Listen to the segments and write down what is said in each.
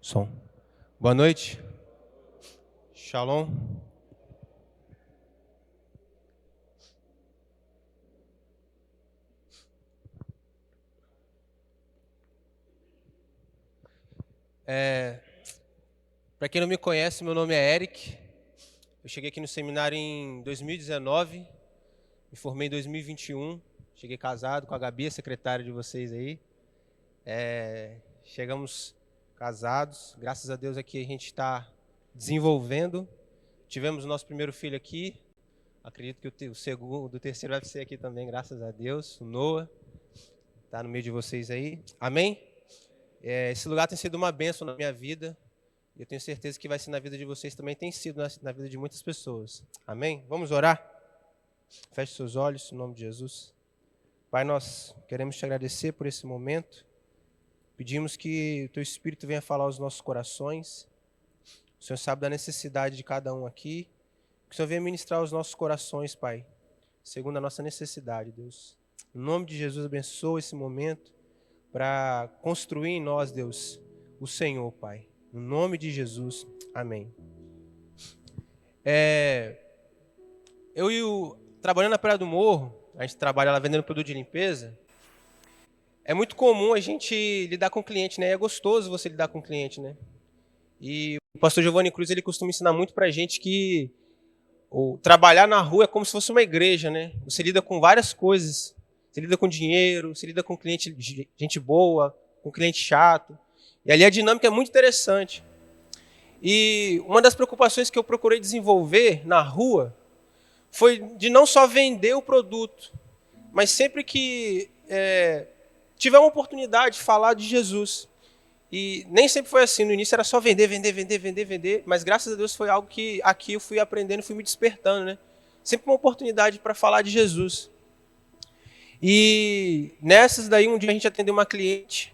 Som. Boa noite. Shalom. Para quem não me conhece, meu nome é Eric. Eu cheguei aqui no seminário em 2019, me formei em 2021. Cheguei casado com a Gabi, a secretária de vocês aí. Chegamos casados, graças a Deus aqui a gente está desenvolvendo. Tivemos o nosso primeiro filho aqui. Acredito que o segundo, o terceiro vai ser aqui também, graças a Deus. O Noah está no meio de vocês aí. Amém? Esse lugar tem sido uma bênção na minha vida. E eu tenho certeza que vai ser na vida de vocês também, tem sido na vida de muitas pessoas. Amém? Vamos orar? Feche seus olhos, em nome de Jesus. Pai, nós queremos te agradecer por esse momento. Pedimos que o teu Espírito venha falar aos nossos corações. O Senhor sabe da necessidade de cada um aqui. Que o Senhor venha ministrar aos nossos corações, Pai, segundo a nossa necessidade, Deus. Em nome de Jesus, abençoa esse momento para construir em nós, Deus, o Senhor, Pai. No nome de Jesus, amém. Trabalhando na Praia do Morro, a gente trabalha lá vendendo produto de limpeza. É muito comum a gente lidar com o cliente, né? É gostoso você lidar com o cliente, né? E o pastor Giovanni Cruz, ele costuma ensinar muito pra gente que trabalhar na rua é como se fosse uma igreja, né? Você lida com várias coisas. Você lida com dinheiro, você lida com cliente, gente boa, com cliente chato. E ali a dinâmica é muito interessante. E uma das preocupações que eu procurei desenvolver na rua foi de não só vender o produto, mas sempre que tiver uma oportunidade de falar de Jesus. E nem sempre foi assim, no início era só vender, mas graças a Deus foi algo que aqui eu fui aprendendo, fui me despertando, né? Sempre uma oportunidade para falar de Jesus. E nessas daí, um dia a gente atendeu uma cliente,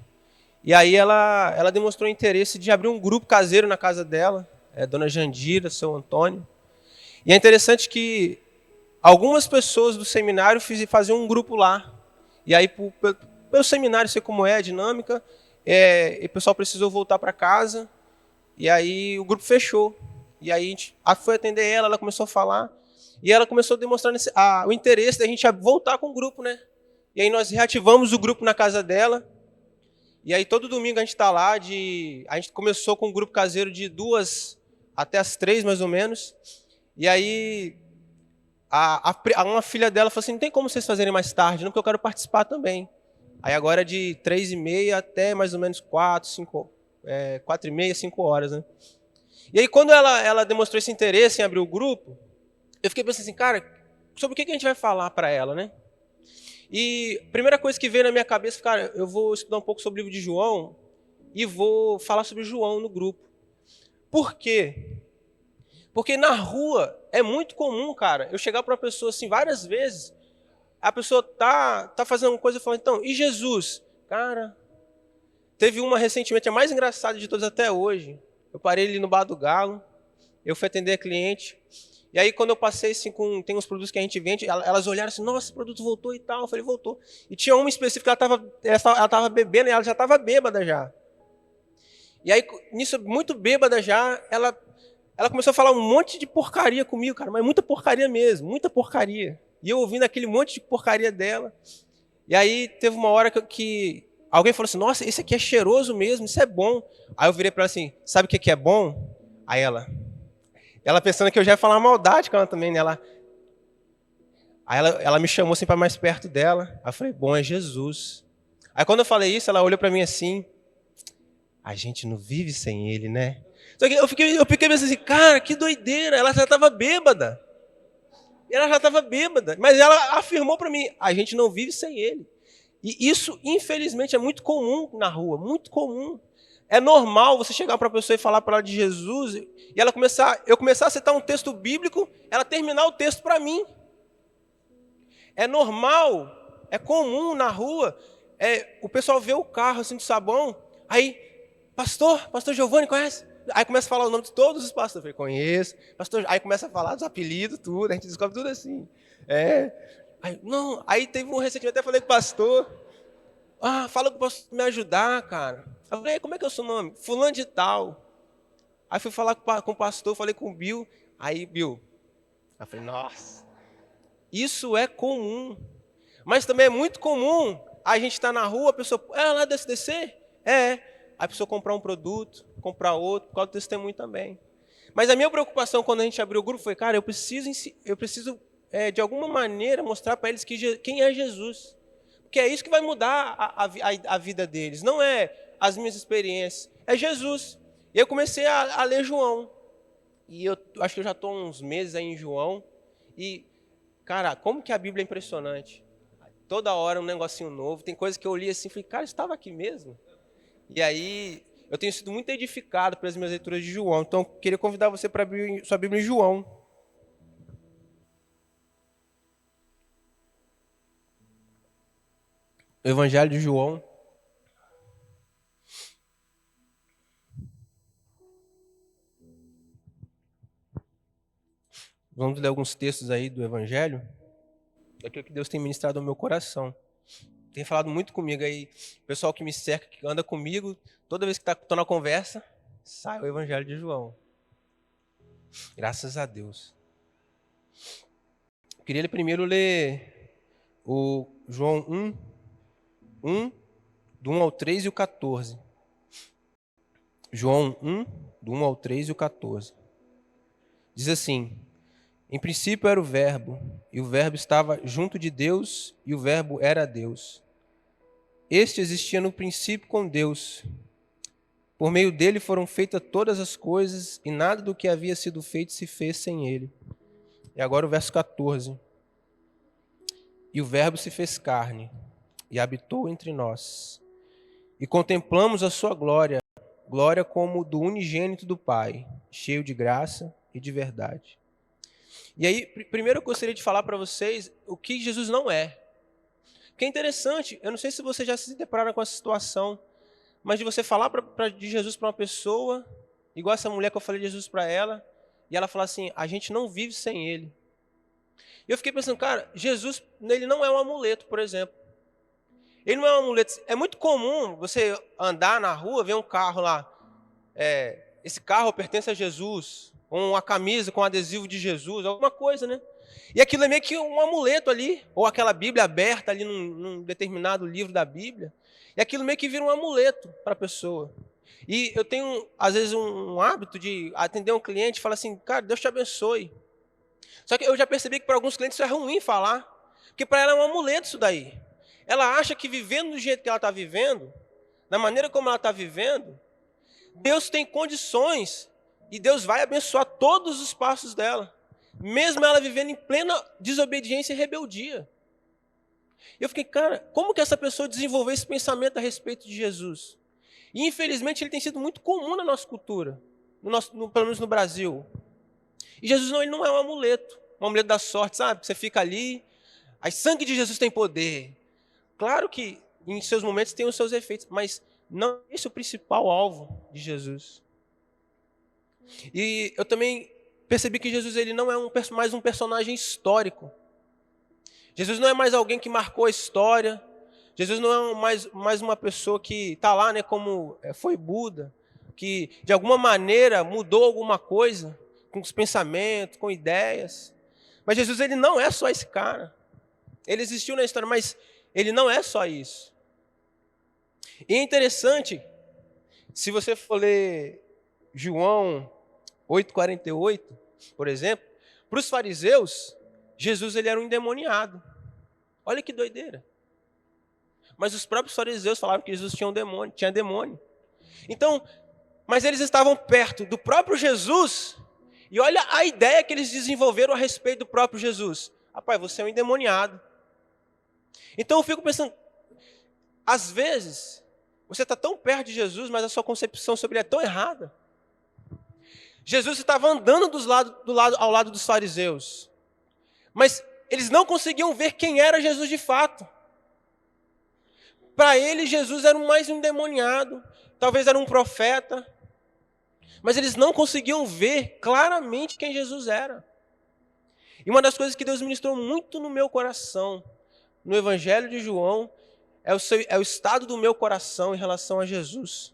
e aí ela demonstrou interesse de abrir um grupo caseiro na casa dela, Dona Jandira, seu Antônio. E é interessante que algumas pessoas do seminário faziam um grupo lá. E aí, pelo seminário ser como é, a dinâmica, o pessoal precisou voltar para casa, e aí o grupo fechou. E aí a gente foi atender ela começou a falar, e ela começou a demonstrar o interesse da gente voltar com o grupo, né? E aí nós reativamos o grupo na casa dela, e aí todo domingo a gente está lá, a gente começou com um grupo caseiro de 2 até as 3, mais ou menos. E aí uma filha dela falou assim, não tem como vocês fazerem mais tarde, não, porque eu quero participar também. Aí agora é de 3h30 até mais ou menos 4h30, 5 horas, né? E aí quando ela demonstrou esse interesse em abrir o grupo, eu fiquei pensando assim, cara, sobre o que a gente vai falar para ela, né? E a primeira coisa que veio na minha cabeça, cara, eu vou estudar um pouco sobre o livro de João e vou falar sobre João no grupo. Por quê? Porque na rua é muito comum, cara, eu chegar para uma pessoa assim várias vezes, a pessoa tá fazendo uma coisa e fala, então, e Jesus? Cara, teve uma recentemente, a mais engraçada de todas até hoje. Eu parei ali no Bar do Galo, eu fui atender a cliente, e aí quando eu passei assim, tem uns produtos que a gente vende, elas olharam assim, nossa, esse produto voltou e tal. Eu falei, voltou. E tinha uma específica, ela estava bebendo, e ela já estava bêbada já. E aí, nisso, muito bêbada já, ela começou a falar um monte de porcaria comigo, cara, mas muita porcaria mesmo, muita porcaria. E eu ouvindo aquele monte de porcaria dela. E aí teve uma hora que alguém falou assim, nossa, esse aqui é cheiroso mesmo, isso é bom. Aí eu virei para ela assim, sabe o que é bom? Aí ela pensando que eu já ia falar maldade com ela também, né? Aí ela me chamou assim para mais perto dela. Aí eu falei, bom, é Jesus. Aí quando eu falei isso, ela olhou para mim assim, a gente não vive sem ele, né? Só que eu fiquei pensando assim, cara, que doideira, ela já estava bêbada. Ela já estava bêbada, mas ela afirmou para mim, a gente não vive sem ele. E isso, infelizmente, é muito comum na rua, muito comum. É normal você chegar para a pessoa e falar para ela de Jesus, e eu começar a citar um texto bíblico, ela terminar o texto para mim. É normal, é comum na rua, o pessoal vê o carro assim de sabão, aí, pastor Giovanni, conhece? Aí começa a falar o nome de todos os pastores. Eu falei, conheço. Pastor, aí começa a falar dos apelidos, tudo, a gente descobre tudo assim. Aí teve um recentemente, até falei com o pastor. Ah, fala que eu posso me ajudar, cara. Eu falei, como é que é o seu nome? Fulano de tal. Aí fui falar com o pastor, falei com o Bill. Aí, Bill. Aí eu falei, nossa, isso é comum. Mas também é muito comum a gente estar na rua, a pessoa, lá do SDC? É. Aí a pessoa comprar um produto, comprar outro, por causa do testemunho também. Mas a minha preocupação quando a gente abriu o grupo foi, cara, eu preciso de alguma maneira mostrar para eles quem é Jesus. Porque é isso que vai mudar a vida deles. Não é as minhas experiências, é Jesus. E eu comecei a ler João. E eu acho que eu já estou uns meses aí em João. E, cara, como que a Bíblia é impressionante. Toda hora um negocinho novo. Tem coisa que eu li assim e falei, cara, estava aqui mesmo? E aí, eu tenho sido muito edificado pelas minhas leituras de João. Então, eu queria convidar você para abrir sua Bíblia em João. O Evangelho de João. Vamos ler alguns textos aí do Evangelho. É aquilo que Deus tem ministrado ao meu coração. Tem falado muito comigo aí. O pessoal que me cerca, que anda comigo, toda vez que estou na conversa, sai o Evangelho de João. Graças a Deus. Eu queria primeiro ler o João 1, do 1 ao 3 e o 14. João 1, do 1 ao 3 e o 14. Diz assim: em princípio era o Verbo, e o Verbo estava junto de Deus, e o Verbo era Deus. Este existia no princípio com Deus. Por meio dele foram feitas todas as coisas, e nada do que havia sido feito se fez sem ele. E agora o verso 14. E o Verbo se fez carne, e habitou entre nós. E contemplamos a sua glória, glória como do unigênito do Pai, cheio de graça e de verdade. E aí, primeiro eu gostaria de falar para vocês o que Jesus não é. Que é interessante, eu não sei se você já se depararam com essa situação, mas de você falar de Jesus para uma pessoa, igual essa mulher que eu falei de Jesus para ela, e ela falar assim, a gente não vive sem ele. E eu fiquei pensando, cara, Jesus, ele não é um amuleto, por exemplo. Ele não é um amuleto. É muito comum você andar na rua, ver um carro lá, esse carro pertence a Jesus, ou uma camisa com adesivo de Jesus, alguma coisa, né? E aquilo é meio que um amuleto ali, ou aquela Bíblia aberta ali num determinado livro da Bíblia, e aquilo meio que vira um amuleto para a pessoa. E eu tenho, às vezes, um hábito de atender um cliente e falar assim, cara, Deus te abençoe. Só que eu já percebi que para alguns clientes isso é ruim falar, porque para ela é um amuleto isso daí. Ela acha que vivendo do jeito que ela está vivendo, da maneira como ela está vivendo, Deus tem condições e Deus vai abençoar todos os passos dela, mesmo ela vivendo em plena desobediência e rebeldia. Eu fiquei, cara, como que essa pessoa desenvolveu esse pensamento a respeito de Jesus? E infelizmente ele tem sido muito comum na nossa cultura, pelo menos no Brasil. E Jesus ele não é um amuleto da sorte, sabe? Você fica ali, aí sangue de Jesus tem poder. Claro que em seus momentos tem os seus efeitos, mas não é esse o principal alvo de Jesus. E eu também percebi que Jesus ele não é mais um personagem histórico. Jesus não é mais alguém que marcou a história. Jesus não é mais uma pessoa que está lá, né, como foi Buda, que de alguma maneira mudou alguma coisa com os pensamentos, com ideias. Mas Jesus ele não é só esse cara. Ele existiu na história, mas ele não é só isso. E é interessante, se você for ler João 8,48, por exemplo, para os fariseus, Jesus ele era um endemoniado. Olha que doideira. Mas os próprios fariseus falavam que Jesus tinha demônio. Então, mas eles estavam perto do próprio Jesus, e olha a ideia que eles desenvolveram a respeito do próprio Jesus. Rapaz, você é um endemoniado. Então eu fico pensando, às vezes, você está tão perto de Jesus, mas a sua concepção sobre ele é tão errada. Jesus estava andando ao lado dos fariseus, mas eles não conseguiam ver quem era Jesus de fato. Para eles, Jesus era mais um endemoniado, talvez era um profeta, mas eles não conseguiam ver claramente quem Jesus era. E uma das coisas que Deus ministrou muito no meu coração, no Evangelho de João, é o estado do meu coração em relação a Jesus.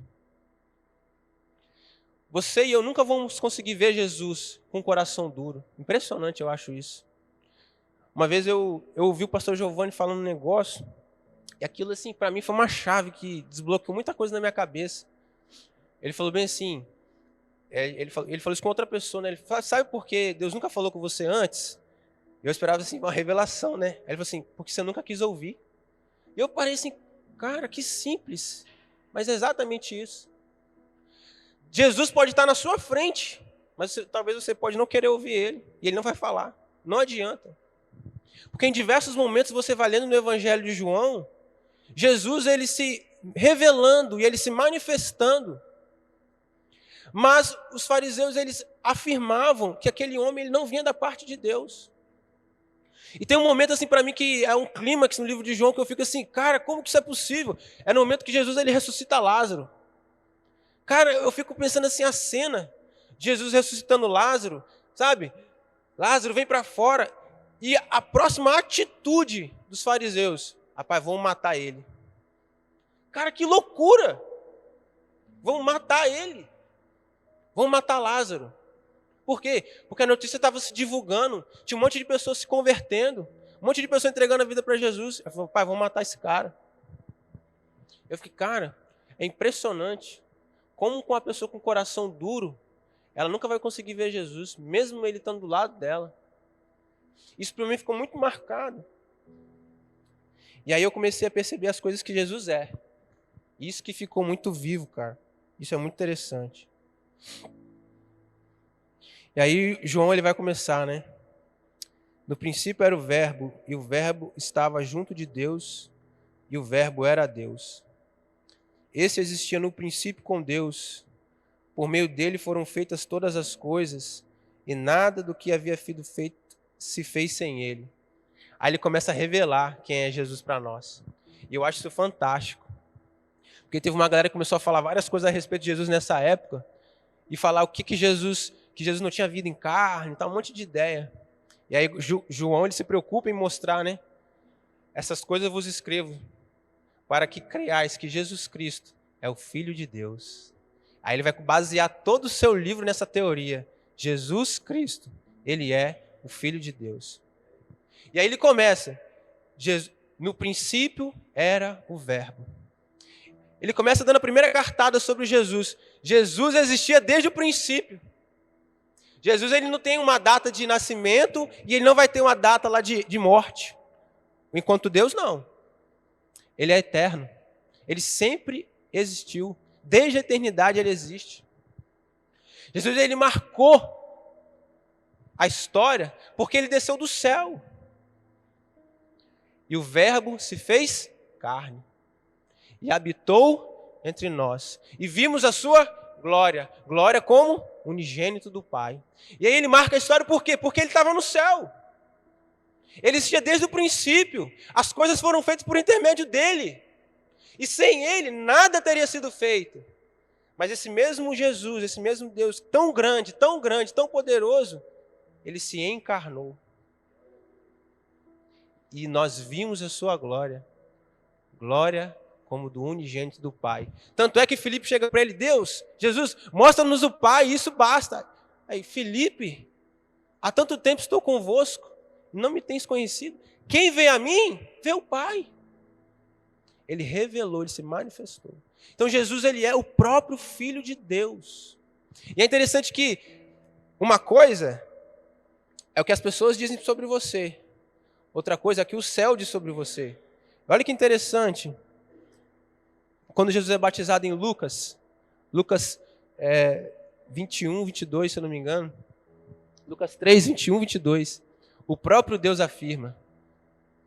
Você e eu nunca vamos conseguir ver Jesus com o coração duro. Impressionante, eu acho isso. Uma vez eu ouvi o pastor Giovanni falando um negócio, e aquilo, assim, para mim foi uma chave que desbloqueou muita coisa na minha cabeça. Ele falou bem assim, ele falou isso com outra pessoa, né? Ele falou, sabe por que Deus nunca falou com você antes? Eu esperava, assim, uma revelação, né? Aí ele falou assim, porque você nunca quis ouvir. E eu parei assim, cara, que simples. Mas é exatamente isso. Jesus pode estar na sua frente, mas talvez você pode não querer ouvir ele. E ele não vai falar. Não adianta. Porque em diversos momentos você vai lendo no Evangelho de João, Jesus ele se revelando e ele se manifestando. Mas os fariseus eles afirmavam que aquele homem ele não vinha da parte de Deus. E tem um momento assim para mim que é um clímax no livro de João que eu fico assim, cara, como que isso é possível? É no momento que Jesus ele ressuscita Lázaro. Cara, eu fico pensando assim a cena, Jesus ressuscitando Lázaro, sabe? Lázaro vem para fora e a próxima atitude dos fariseus, rapaz, vão matar ele. Cara, que loucura! Vão matar ele. Vão matar Lázaro. Por quê? Porque a notícia estava se divulgando, tinha um monte de pessoas se convertendo, um monte de pessoas entregando a vida para Jesus. Eu falei, pai, vamos matar esse cara. Eu fiquei, cara, é impressionante como com uma pessoa com coração duro, ela nunca vai conseguir ver Jesus, mesmo ele estando do lado dela. Isso para mim ficou muito marcado. E aí eu comecei a perceber as coisas que Jesus é. Isso que ficou muito vivo, cara. Isso é muito interessante. E aí João ele vai começar, né? No princípio era o verbo, e o verbo estava junto de Deus, e o verbo era Deus. Esse existia no princípio com Deus. Por meio dele foram feitas todas as coisas, e nada do que havia sido feito se fez sem ele. Aí ele começa a revelar quem é Jesus para nós. E eu acho isso fantástico. Porque teve uma galera que começou a falar várias coisas a respeito de Jesus nessa época, e falar o que Jesus não tinha vida em carne, tá, um monte de ideia. E aí João ele se preocupa em mostrar, né? Essas coisas eu vos escrevo para que creiais que Jesus Cristo é o Filho de Deus. Aí ele vai basear todo o seu livro nessa teoria. Jesus Cristo, ele é o Filho de Deus. E aí ele começa, no princípio era o verbo. Ele começa dando a primeira cartada sobre Jesus. Jesus existia desde o princípio. Jesus ele não tem uma data de nascimento e ele não vai ter uma data lá de morte. Enquanto Deus não. Ele é eterno. Ele sempre existiu. Desde a eternidade ele existe. Jesus ele marcou a história porque ele desceu do céu. E o verbo se fez carne. E habitou entre nós. E vimos a sua glória. Glória como unigênito do Pai. E aí ele marca a história por quê? Porque ele estava no céu. Ele existia desde o princípio. As coisas foram feitas por intermédio dele. E sem ele, nada teria sido feito. Mas esse mesmo Jesus, esse mesmo Deus, tão grande, tão poderoso, ele se encarnou. E nós vimos a sua glória. Glória como do unigênito do Pai. Tanto é que Filipe chega para ele, Deus, Jesus, mostra-nos o Pai, isso basta. Aí, Filipe, há tanto tempo estou convosco, não me tens conhecido. Quem vê a mim, vê o Pai. Ele revelou, ele se manifestou. Então Jesus ele é o próprio Filho de Deus. E é interessante que uma coisa é o que as pessoas dizem sobre você. Outra coisa é o que o céu diz sobre você. Olha que interessante. Quando Jesus é batizado em Lucas 21, 22, se eu não me engano. Lucas 3, 21, 22. O próprio Deus afirma,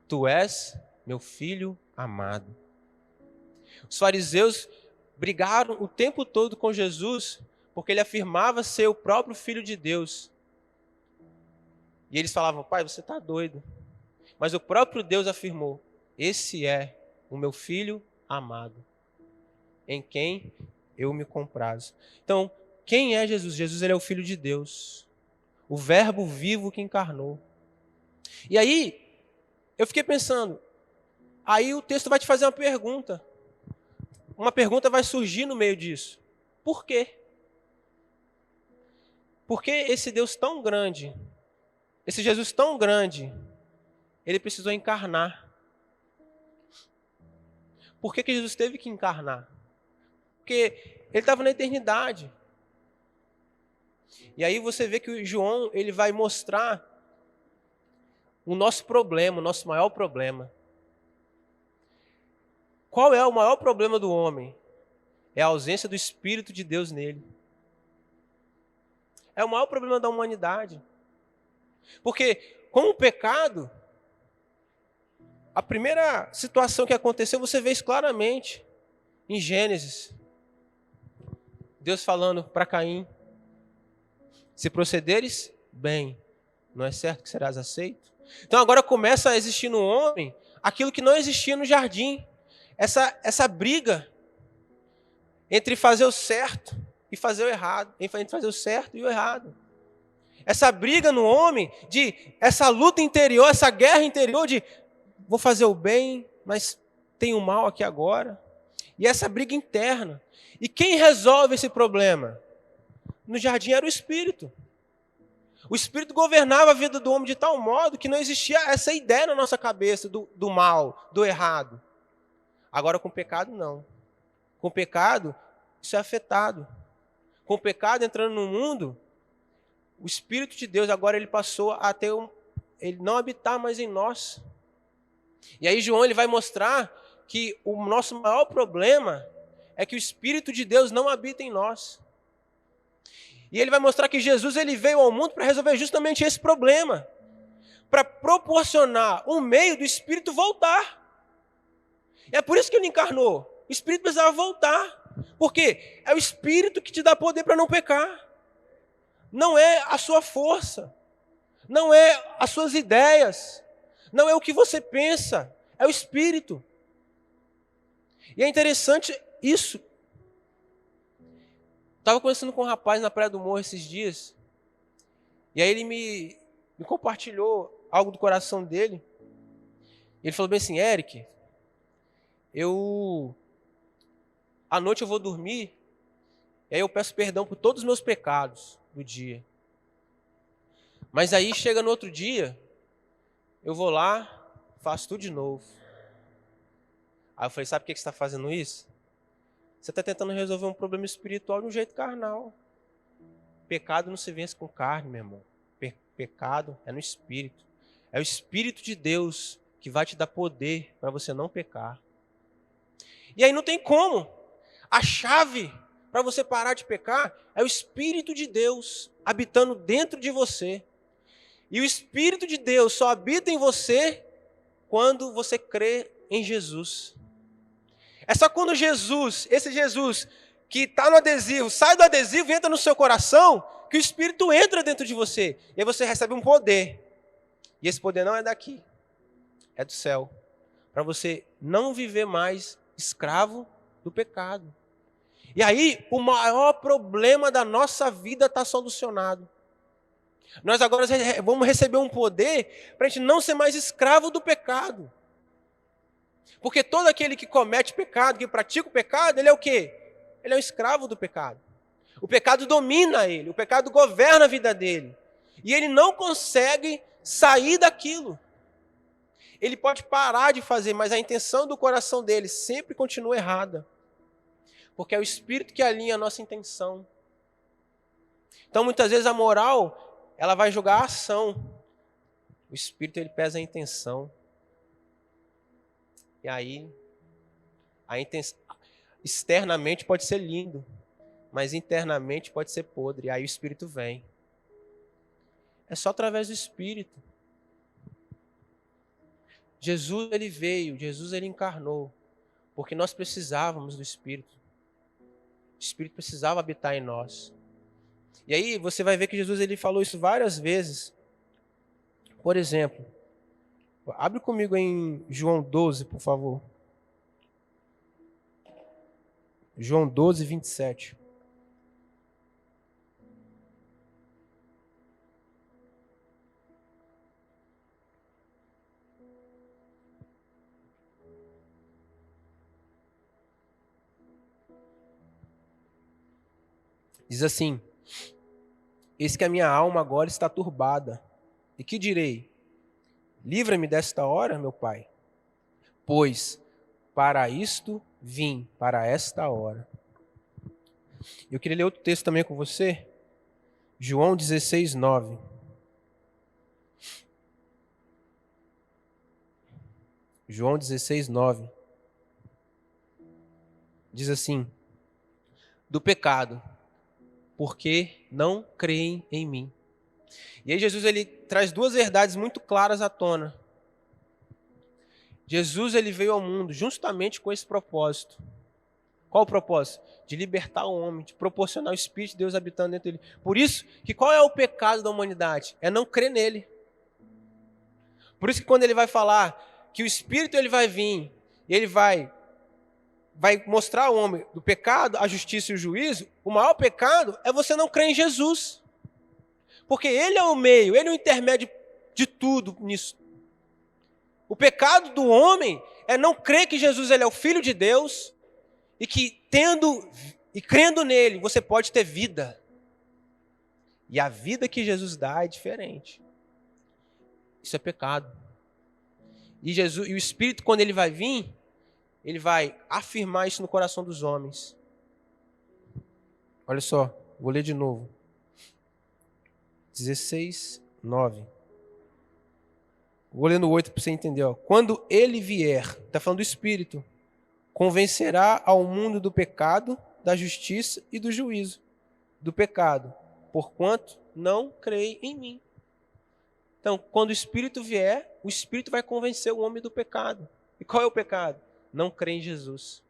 tu és meu filho amado. Os fariseus brigaram o tempo todo com Jesus, porque ele afirmava ser o próprio Filho de Deus. E eles falavam, pai, você está doido. Mas o próprio Deus afirmou, esse é o meu Filho amado, em quem eu me comprazo. Então, quem é Jesus? Jesus ele é o Filho de Deus, o verbo vivo que encarnou. E aí, eu fiquei pensando, Aí o texto vai te fazer uma pergunta. Uma pergunta vai surgir no meio disso. Por quê? Por que esse Deus tão grande, esse Jesus tão grande, ele precisou encarnar? Por que Jesus teve que encarnar? Porque ele estava na eternidade. E aí você vê que o João, ele vai mostrar o nosso problema, o nosso maior problema. Qual é o maior problema do homem? É a ausência do Espírito de Deus nele. É o maior problema da humanidade. Porque com o pecado, a primeira situação que aconteceu, você vê isso claramente em Gênesis. Deus falando para Caim: se procederes bem, não é certo que serás aceito? Então agora começa a existir no homem aquilo que não existia no jardim. Essa briga entre fazer o certo e fazer o errado. Entre fazer o certo e o errado. Essa briga no homem, essa luta interior, essa guerra interior de vou fazer o bem, mas tem o mal aqui agora. E essa briga interna. E quem resolve esse problema? No jardim era o Espírito. O Espírito governava a vida do homem de tal modo que não existia essa ideia na nossa cabeça do mal, do errado. Agora com o pecado, não. Com o pecado, isso é afetado. Com o pecado entrando no mundo, o Espírito de Deus agora ele passou a ter ele não habitar mais em nós. E aí João ele vai mostrar que o nosso maior problema é que o Espírito de Deus não habita em nós. E ele vai mostrar que Jesus ele veio ao mundo para resolver justamente esse problema. Para proporcionar um meio do Espírito voltar. É por isso que ele encarnou. O Espírito precisava voltar. Porque é o Espírito que te dá poder para não pecar. Não é a sua força. Não é as suas ideias. Não é o que você pensa. É o Espírito. E é interessante isso. Estava conversando com um rapaz na Praia do Morro esses dias. E aí ele me compartilhou algo do coração dele. Ele falou bem assim: Eric, à noite eu vou dormir, e aí eu peço perdão por todos os meus pecados do dia. Mas aí chega no outro dia, eu vou lá, faço tudo de novo. Aí eu falei: sabe por que você está fazendo isso? Você está tentando resolver um problema espiritual de um jeito carnal. Pecado não se vence com carne, meu irmão. Pecado é no Espírito. É o Espírito de Deus que vai te dar poder para você não pecar. E aí não tem como. A chave para você parar de pecar é o Espírito de Deus habitando dentro de você. E o Espírito de Deus só habita em você quando você crê em Jesus. É só quando esse Jesus que está no adesivo, sai do adesivo e entra no seu coração, que o Espírito entra dentro de você. E aí você recebe um poder. E esse poder não é daqui, é do céu. Para você não viver mais escravo do pecado. E aí, o maior problema da nossa vida está solucionado. Nós agora vamos receber um poder para a gente não ser mais escravo do pecado. Porque todo aquele que comete pecado, que pratica o pecado, ele é o quê? Ele é um escravo do pecado. O pecado domina ele, o pecado governa a vida dele. E ele não consegue sair daquilo. Ele pode parar de fazer, mas a intenção do coração dele sempre continua errada. Porque é o Espírito que alinha a nossa intenção. Então, muitas vezes, a moral, ela vai julgar a ação. O Espírito, ele pesa a intenção. E aí, externamente pode ser lindo, mas internamente pode ser podre. E aí o Espírito vem. É só através do Espírito. Jesus, ele veio, Jesus, ele encarnou, porque nós precisávamos do Espírito. O Espírito precisava habitar em nós. E aí você vai ver que Jesus ele falou isso várias vezes. Por exemplo, abre comigo em João 12, por favor. João 12, 27. Diz assim: eis que a minha alma agora está turbada. E que direi? Livra-me desta hora, meu Pai, pois para isto vim, para esta hora. Eu queria ler outro texto também com você. João 16, 9. João 16, 9. Diz assim: do pecado, porque não creem em mim. E aí Jesus ele traz duas verdades muito claras à tona. Jesus ele veio ao mundo justamente com esse propósito. Qual o propósito? De libertar o homem, de proporcionar o Espírito de Deus habitando dentro dele. Por isso, que qual é o pecado da humanidade? É não crer nele. Por isso que quando ele vai falar que o Espírito ele vai vir, e ele vai mostrar ao homem do pecado, a justiça e o juízo, o maior pecado é você não crer em Jesus. Porque ele é o meio, ele é o intermédio de tudo nisso. O pecado do homem é não crer que Jesus ele é o Filho de Deus e que crendo nele você pode ter vida. E a vida que Jesus dá é diferente. Isso é pecado. E o Espírito, quando ele vai vir, ele vai afirmar isso no coração dos homens. Olha só, vou ler de novo. 16, 9. Vou ler no 8 para você entender. Ó. Quando ele vier, está falando do Espírito, convencerá ao mundo do pecado, da justiça e do juízo. Do pecado, porquanto não creem em mim. Então, quando o Espírito vier, o Espírito vai convencer o homem do pecado. E qual é o pecado? Não crer em Jesus.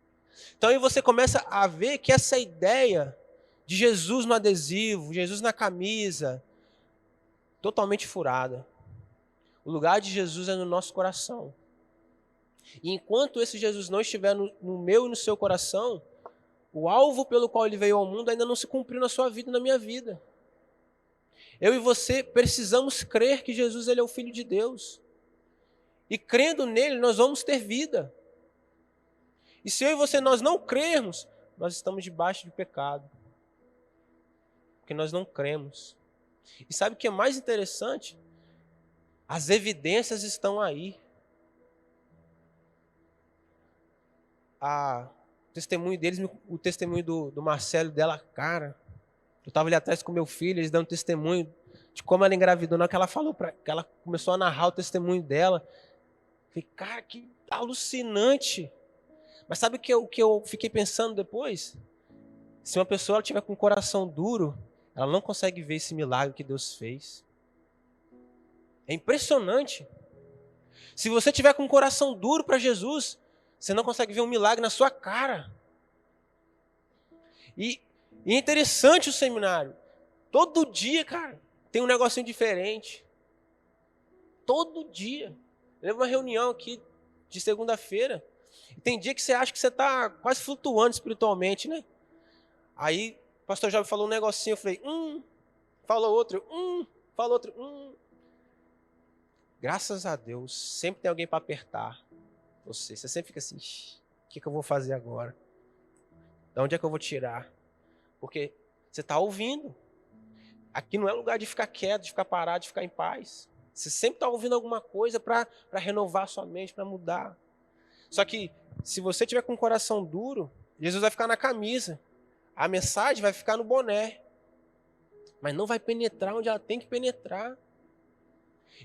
Então aí você começa a ver que essa ideia de Jesus no adesivo, Jesus na camisa, totalmente furada. O lugar de Jesus é no nosso coração. E enquanto esse Jesus não estiver no meu e no seu coração, o alvo pelo qual ele veio ao mundo ainda não se cumpriu na sua vida e na minha vida. Eu e você precisamos crer que Jesus ele é o Filho de Deus. E crendo nele, nós vamos ter vida. E se eu e você nós não crermos, nós estamos debaixo de pecado. Porque nós não cremos. E sabe o que é mais interessante? As evidências estão aí. O testemunho deles, o testemunho do Marcelo dela, cara. Eu estava ali atrás com meu filho, eles dando testemunho de como ela engravidou. Na hora que ela falou, que ela começou a narrar o testemunho dela. Eu falei, cara, que alucinante. Mas sabe o que eu fiquei pensando depois? Se uma pessoa tiver com o coração duro, ela não consegue ver esse milagre que Deus fez. É impressionante. Se você tiver com o coração duro para Jesus, você não consegue ver um milagre na sua cara. E é interessante o seminário. Todo dia, cara, tem um negocinho diferente. Todo dia. Eu lembro uma reunião aqui de segunda-feira. E tem dia que você acha que você está quase flutuando espiritualmente, né? Aí o pastor Jovem falou um negocinho, eu falei, falou outro, falou outro, Graças a Deus, sempre tem alguém para apertar você. Você sempre fica assim, o que eu vou fazer agora? De onde é que eu vou tirar? Porque você está ouvindo. Aqui não é lugar de ficar quieto, de ficar parado, de ficar em paz. Você sempre está ouvindo alguma coisa para renovar a sua mente, para mudar. Só que, se você tiver com o coração duro, Jesus vai ficar na camisa. A mensagem vai ficar no boné. Mas não vai penetrar onde ela tem que penetrar.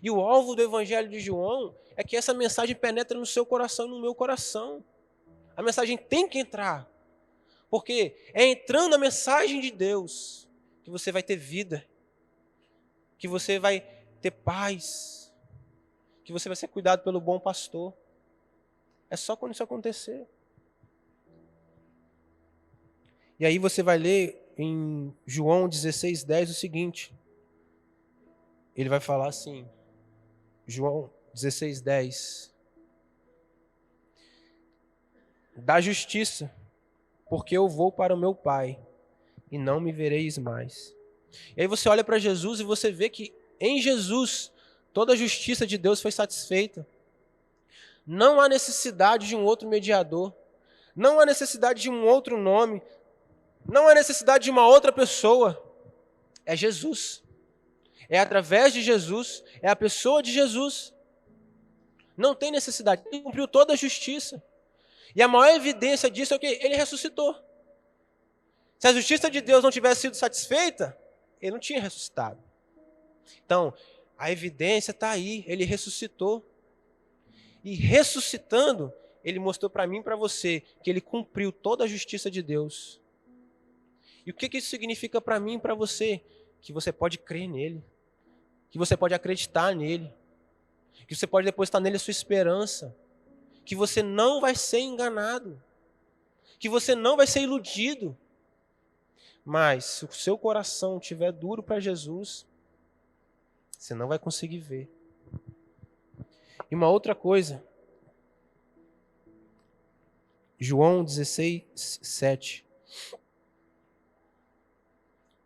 E o alvo do Evangelho de João é que essa mensagem penetre no seu coração e no meu coração. A mensagem tem que entrar. Porque é entrando a mensagem de Deus que você vai ter vida. Que você vai ter paz. Que você vai ser cuidado pelo bom pastor. É só quando isso acontecer. E aí você vai ler em João 16:10 o seguinte. Ele vai falar assim, João 16:10. Da justiça, porque eu vou para o meu Pai, e não me vereis mais. E aí você olha para Jesus e você vê que em Jesus toda a justiça de Deus foi satisfeita. Não há necessidade de um outro mediador. Não há necessidade de um outro nome. Não há necessidade de uma outra pessoa. É Jesus. É através de Jesus. É a pessoa de Jesus. Não tem necessidade. Ele cumpriu toda a justiça. E a maior evidência disso é que ele ressuscitou. Se a justiça de Deus não tivesse sido satisfeita, ele não tinha ressuscitado. Então, a evidência está aí. Ele ressuscitou. E ressuscitando, ele mostrou para mim e para você que ele cumpriu toda a justiça de Deus. E o que isso significa para mim e para você? Que você pode crer nele. Que você pode acreditar nele. Que você pode depositar nele a sua esperança. Que você não vai ser enganado. Que você não vai ser iludido. Mas se o seu coração estiver duro para Jesus, você não vai conseguir ver. E uma outra coisa. João 16, 7.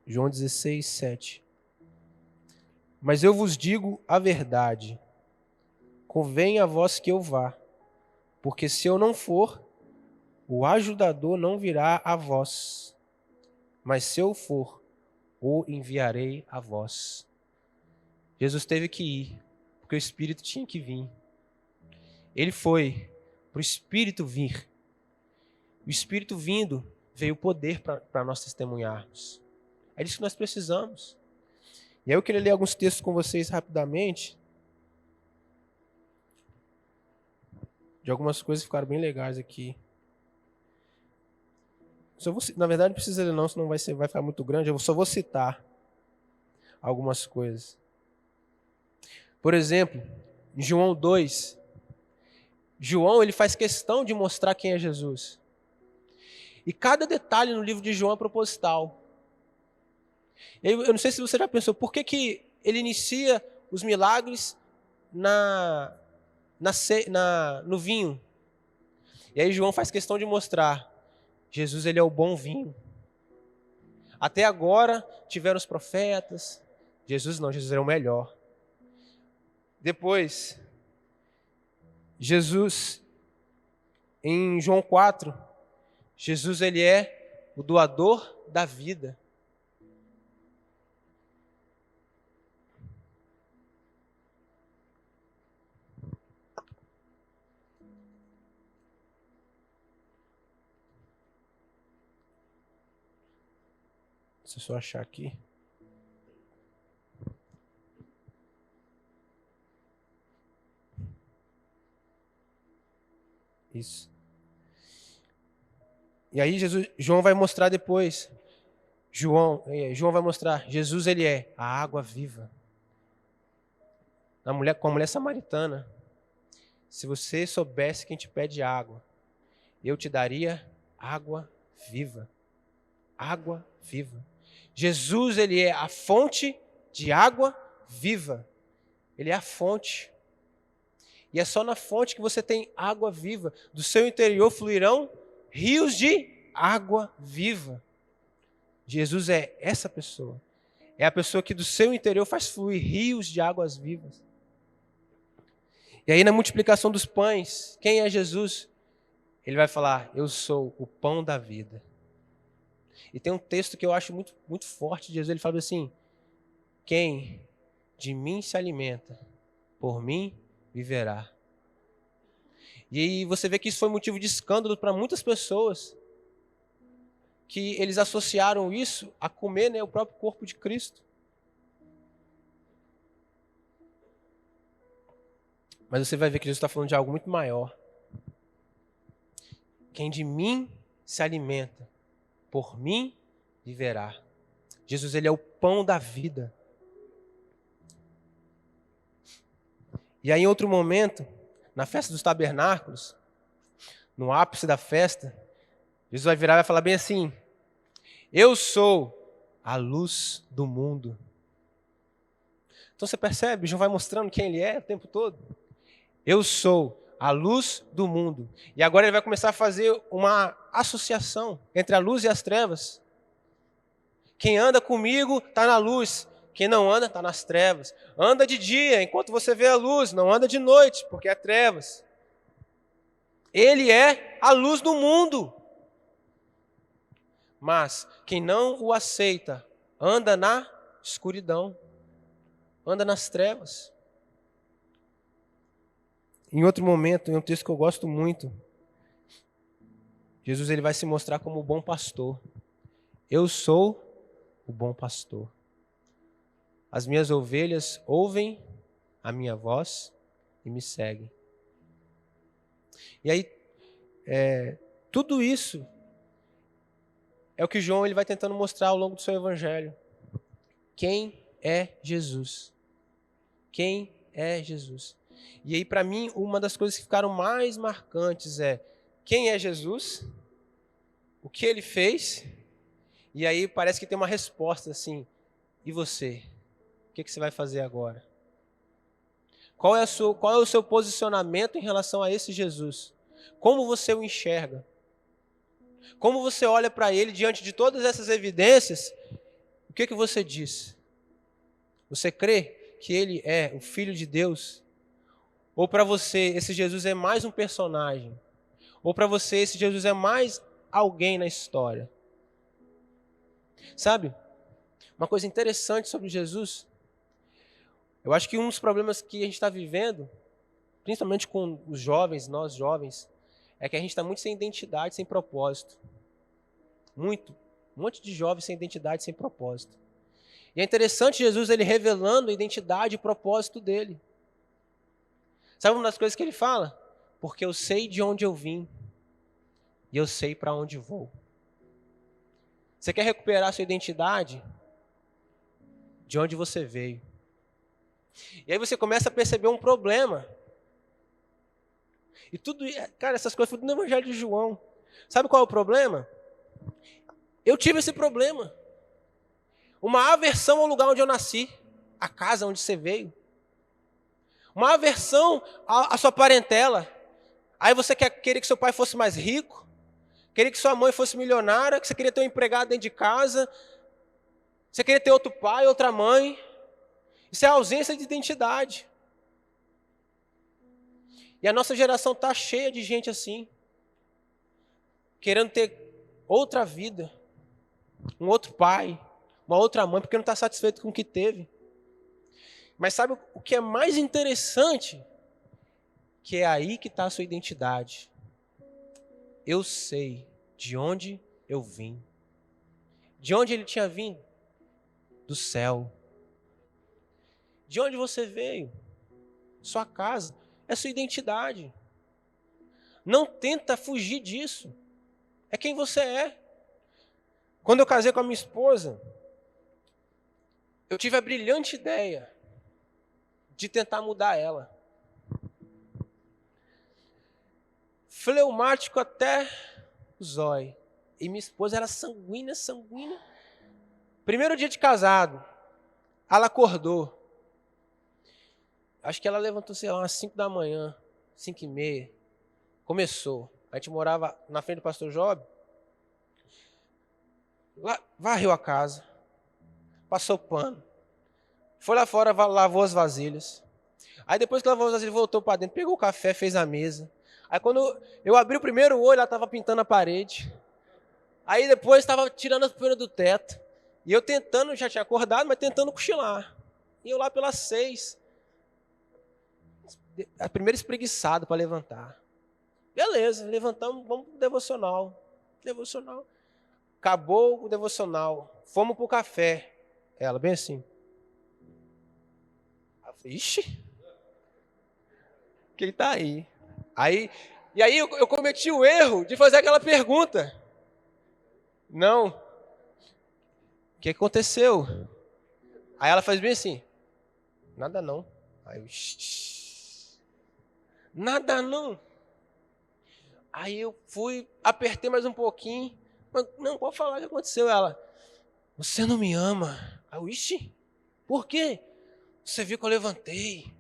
João 16, 7. Mas eu vos digo a verdade. Convém a vós que eu vá. Porque se eu não for, o ajudador não virá a vós. Mas se eu for, o enviarei a vós. Jesus teve que ir, porque o Espírito tinha que vir. Ele foi para o Espírito vir. O Espírito vindo, veio o poder para nós testemunharmos. É disso que nós precisamos. E aí eu queria ler alguns textos com vocês rapidamente. De algumas coisas que ficaram bem legais aqui. Na verdade, não precisa ler não, senão vai ficar muito grande. Eu só vou citar algumas coisas. Por exemplo, em João 2, João ele faz questão de mostrar quem é Jesus. E cada detalhe no livro de João é proposital. Eu não sei se você já pensou, por que ele inicia os milagres no vinho? E aí João faz questão de mostrar, Jesus ele é o bom vinho. Até agora tiveram os profetas, Jesus não, Jesus é o melhor. Depois, Jesus, em João 4, Jesus ele é o doador da vida. Deixa eu só achar aqui. Isso. E aí João vai mostrar depois. João vai mostrar. Jesus ele é a água viva. Com a mulher samaritana. Se você soubesse quem te pede água, eu te daria água viva. Água viva. Jesus ele é a fonte de água viva. Ele é a fonte. E é só na fonte que você tem água viva. Do seu interior fluirão rios de água viva. Jesus é essa pessoa. É a pessoa que do seu interior faz fluir rios de águas vivas. E aí na multiplicação dos pães, quem é Jesus? Ele vai falar, eu sou o pão da vida. E tem um texto que eu acho muito, muito forte de Jesus. Ele fala assim, quem de mim se alimenta, por mim viverá. E aí você vê que isso foi motivo de escândalo para muitas pessoas, que eles associaram isso a comer, né, o próprio corpo de Cristo. Mas você vai ver que Jesus está falando de algo muito maior. Quem de mim se alimenta, por mim viverá. Jesus ele é o pão da vida. E aí em outro momento, na festa dos tabernáculos, no ápice da festa, Jesus vai virar e vai falar bem assim, eu sou a luz do mundo. Então você percebe, João vai mostrando quem ele é o tempo todo. Eu sou a luz do mundo. E agora ele vai começar a fazer uma associação entre a luz e as trevas. Quem anda comigo está na luz. Quem não anda está nas trevas. Anda de dia enquanto você vê a luz. Não anda de noite porque é trevas. Ele é a luz do mundo. Mas quem não o aceita anda na escuridão, anda nas trevas. Em outro momento, em um texto que eu gosto muito, Jesus ele vai se mostrar como o bom pastor. Eu sou o bom pastor. As minhas ovelhas ouvem a minha voz e me seguem. E aí, tudo isso é o que João ele vai tentando mostrar ao longo do seu evangelho. Quem é Jesus? Quem é Jesus? E aí, para mim, uma das coisas que ficaram mais marcantes é quem é Jesus, o que ele fez, e aí parece que tem uma resposta assim, e você? O que você vai fazer agora? Qual é o seu posicionamento em relação a esse Jesus? Como você o enxerga? Como você olha para ele diante de todas essas evidências? O que você diz? Você crê que ele é o Filho de Deus? Ou para você esse Jesus é mais um personagem? Ou para você esse Jesus é mais alguém na história? Sabe? Uma coisa interessante sobre Jesus, eu acho que um dos problemas que a gente está vivendo, principalmente com os jovens, nós jovens, é que a gente está muito sem identidade, sem propósito. Muito. Um monte de jovens sem identidade, sem propósito. E é interessante Jesus ele revelando a identidade e propósito dele. Sabe uma das coisas que ele fala? Porque eu sei de onde eu vim e eu sei para onde vou. Você quer recuperar a sua identidade? De onde você veio. E aí você começa a perceber um problema. E tudo, cara, essas coisas foram no Evangelho de João. Sabe qual é o problema? Eu tive esse problema. Uma aversão ao lugar onde eu nasci, a casa onde você veio. Uma aversão à sua parentela. Aí você queria que seu pai fosse mais rico, queria que sua mãe fosse milionária, que você queria ter um empregado dentro de casa, você queria ter outro pai, outra mãe. Isso é ausência de identidade. E a nossa geração está cheia de gente assim, querendo ter outra vida, um outro pai, uma outra mãe, porque não está satisfeito com o que teve. Mas sabe o que é mais interessante? Que é aí que está a sua identidade. Eu sei de onde eu vim. De onde ele tinha vindo? Do céu. De onde você veio? Sua casa. É sua identidade. Não tenta fugir disso. É quem você é. Quando eu casei com a minha esposa, eu tive a brilhante ideia de tentar mudar ela. Fleumático até o zóio. E minha esposa era sanguínea. Primeiro dia de casado, ela acordou. Acho que ela levantou, sei lá, umas 5 da manhã, 5h30. Começou. A gente morava na frente do pastor Job. Lá, varreu a casa. Passou pano. Foi lá fora, lavou as vasilhas. Aí depois que lavou as vasilhas, voltou para dentro, pegou o café, fez a mesa. Aí quando eu abri o primeiro olho, ela estava pintando a parede. Aí depois estava tirando as poeiras do teto. E eu tentando, já tinha acordado, mas tentando cochilar. E eu lá pelas 6. A primeira espreguiçada para levantar. Beleza, levantamos, vamos pro devocional. Devocional. Acabou o devocional. Fomos pro café. Ela, bem assim. Eu falei, ixi. Quem tá aí? E aí eu cometi o erro de fazer aquela pergunta. Não. O que aconteceu? Aí ela faz bem assim. Nada não. Aí eu, nada não. Aí eu fui, apertei mais um pouquinho. Mas, não, pode falar o que aconteceu. Ela, você não me ama. Aí eu, ixi, por quê? Você viu que eu levantei,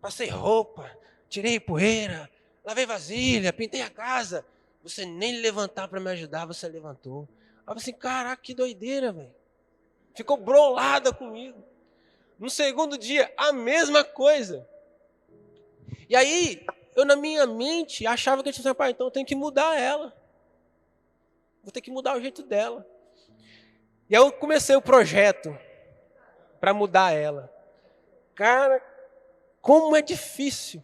passei roupa, tirei poeira, lavei vasilha, pintei a casa. Você nem levantar para me ajudar, você levantou. Aí eu falei assim, caraca, que doideira, velho. Ficou brolada comigo. No segundo dia, a mesma coisa. E aí, eu na minha mente achava que eu tinha pai, então eu tenho que mudar ela. Vou ter que mudar o jeito dela. E aí eu comecei o projeto para mudar ela. Cara, como é difícil,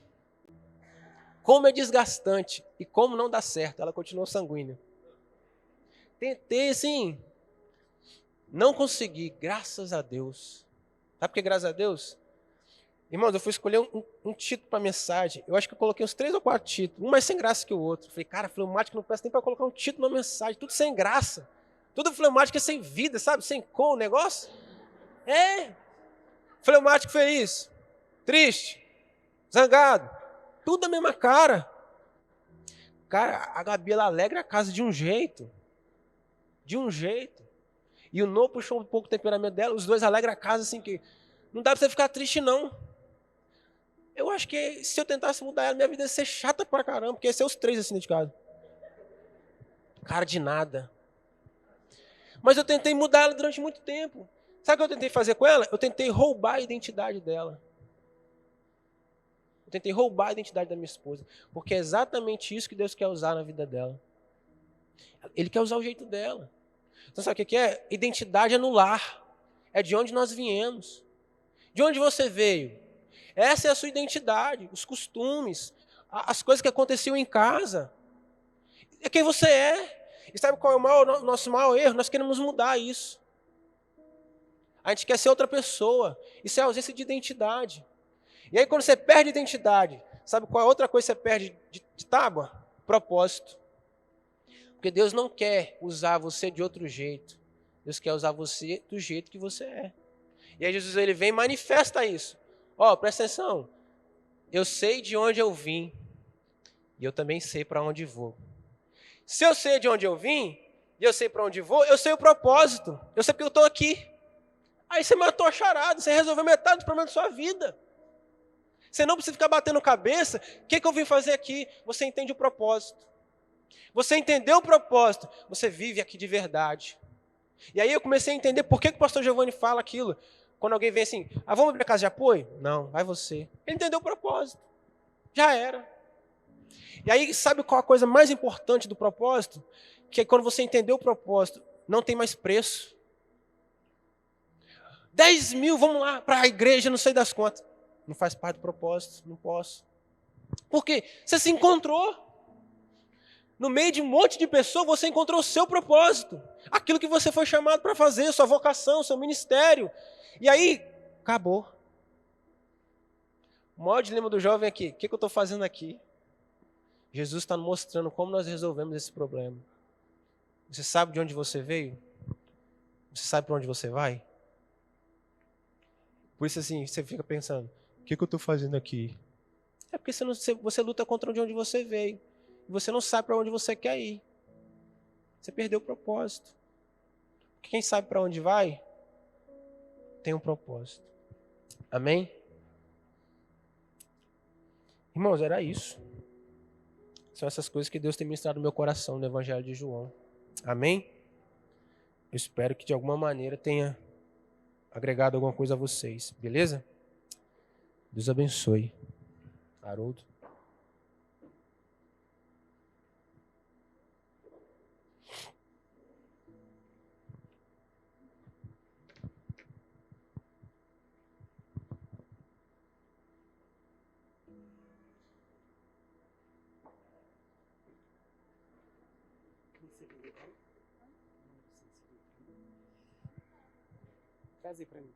como é desgastante e como não dá certo. Ela continuou sanguínea. Tentei, assim, não consegui, graças a Deus. Sabe por que graças a Deus? Irmãos, eu fui escolher um título para mensagem. Eu acho que eu coloquei uns 3 ou 4 títulos, um mais sem graça que o outro. Falei, cara, fleumático não presta nem para colocar um título na mensagem, tudo sem graça. Tudo fleumático é sem vida, sabe? Sem cor o negócio. É. Fleumático feliz, triste, zangado, tudo a mesma cara. Cara, a Gabi, ela alegra a casa de um jeito. De um jeito. E o Nô puxou um pouco o temperamento dela, os dois alegram a casa assim que não dá pra você ficar triste, não. Eu acho que se eu tentasse mudar ela, minha vida ia ser chata pra caramba, porque ia ser os 3 assim de casa. Cara de nada. Mas eu tentei mudar ela durante muito tempo. Sabe o que eu tentei fazer com ela? Eu tentei roubar a identidade dela. Eu tentei roubar a identidade da minha esposa. Porque é exatamente isso que Deus quer usar na vida dela. Ele quer usar o jeito dela. Então sabe o que é? Identidade é no lar. É de onde nós viemos. De onde você veio. Essa é a sua identidade. Os costumes. As coisas que aconteciam em casa. É quem você é. E sabe qual é o nosso maior erro? Nós queremos mudar isso. A gente quer ser outra pessoa. Isso é ausência de identidade. E aí quando você perde identidade, sabe qual é a outra coisa que você perde de tábua? Propósito. Porque Deus não quer usar você de outro jeito. Deus quer usar você do jeito que você é. E aí Jesus ele vem e manifesta isso. Ó, presta atenção. Eu sei de onde eu vim. E eu também sei para onde vou. Se eu sei de onde eu vim, e eu sei para onde vou, eu sei o propósito. Eu sei porque eu estou aqui. Aí você matou a charada, você resolveu metade do problema da sua vida. Você não precisa ficar batendo cabeça. O que eu vim fazer aqui? Você entende o propósito. Você entendeu o propósito, você vive aqui de verdade. E aí eu comecei a entender por que o pastor Giovanni fala aquilo. Quando alguém vem assim, vamos abrir a casa de apoio? Não, vai você. Ele entendeu o propósito. Já era. E aí, sabe qual a coisa mais importante do propósito? Que é quando você entendeu o propósito, não tem mais preço. 10 mil, vamos lá para a igreja, não sei das contas. Não faz parte do propósito, não posso. Por quê? Você se encontrou. No meio de um monte de pessoas, você encontrou o seu propósito. Aquilo que você foi chamado para fazer, sua vocação, seu ministério. E aí, acabou. O maior dilema do jovem é aqui. O que eu estou fazendo aqui? Jesus está mostrando como nós resolvemos esse problema. Você sabe de onde você veio? Você sabe para onde você vai? Por isso assim, você fica pensando, o que eu estou fazendo aqui? É porque você luta contra de onde você veio. E você não sabe para onde você quer ir. Você perdeu o propósito. Quem sabe para onde vai, tem um propósito. Amém? Irmãos, era isso. São essas coisas que Deus tem ministrado no meu coração no Evangelho de João. Amém? Eu espero que de alguma maneira tenha agregado alguma coisa a vocês. Beleza? Deus abençoe. Haroldo. Traz aí para mim.